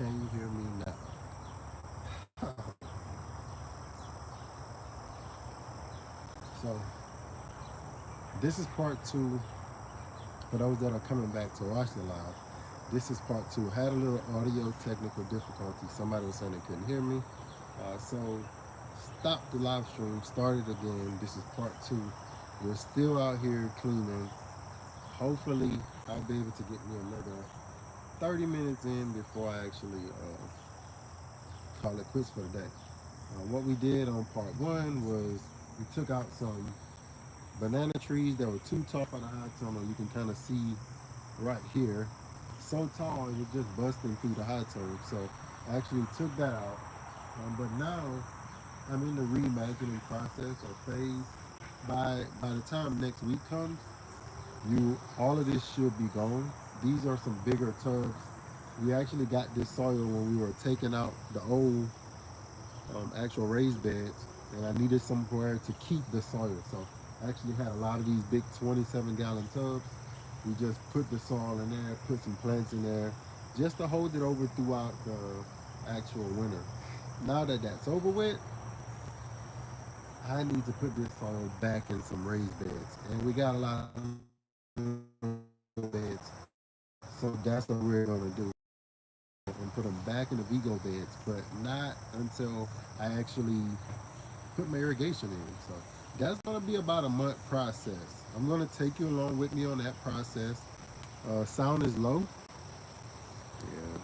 Can you hear me now? So this is part two for those that are coming back to watch the live. This is part two. Had a little audio technical difficulty. Somebody was saying they couldn't hear me. So stopped the live stream, started again. This is part two. We're still out here cleaning. Hopefully I'll be able to get me another 30 minutes in before I actually call it quits for the day. What we did on part one was we took out some banana trees that were too tall for the high tunnel. You can kind of see right here. So tall it was just busting through the high tunnel. So I actually took that out. But now I'm in the reimagining process or phase. By the time next week comes, all of this should be gone. These are some bigger tubs. We actually got this soil when we were taking out the old actual raised beds, and I needed somewhere to keep the soil. So I actually had a lot of these big 27-gallon tubs. We just put the soil in there, put some plants in there, just to hold it over throughout the actual winter. Now that that's over with, I need to put this soil back in some raised beds, and we got a lot of beds. So that's what we're gonna do, and put them back in the Vigo beds, but not until I actually put my irrigation in. So that's gonna be about a month process. I'm gonna take you along with me on that process. Sound is low. Yeah,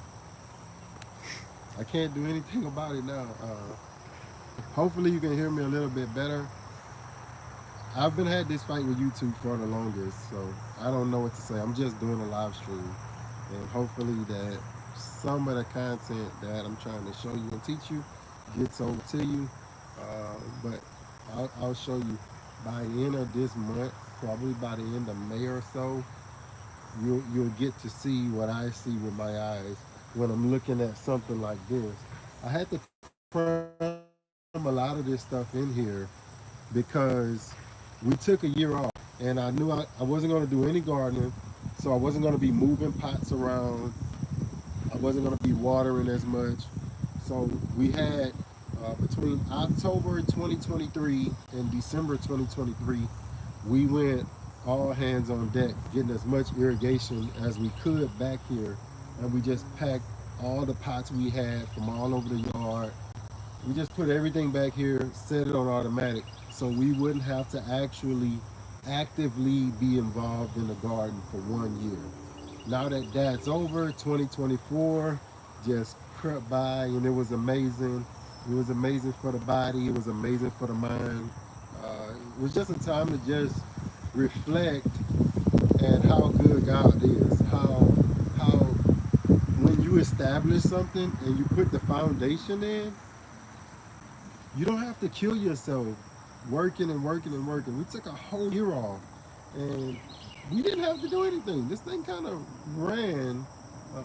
I can't do anything about it now. Hopefully you can hear me a little bit better. I've been had this fight with YouTube for the longest, so I don't know what to say. I'm just doing a live stream, and hopefully that some of the content that I'm trying to show you and teach you gets over to you. But I'll show you by the end of this month, probably by the end of May or so, you'll get to see what I see with my eyes when I'm looking at something like this. I had to cram a lot of this stuff in here because we took a year off, and I knew I wasn't going to do any gardening, so I wasn't going to be moving pots around. I wasn't going to be watering as much. So we had between October 2023 and December 2023, we went all hands on deck, getting as much irrigation as we could back here, and we just packed all the pots we had from all over the yard. We just put everything back here, set it on automatic, so we wouldn't have to actually actively be involved in the garden for 1 year. Now that that's over, 2024 just crept by, and it was amazing. It was amazing for the body. It was amazing for the mind. It was just a time to just reflect and how good God is. How when you establish something and you put the foundation in, you don't have to kill yourself working and working and working. We took a whole year off, and we didn't have to do anything. This thing kind of ran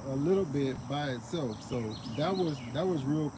a little bit by itself. So that was real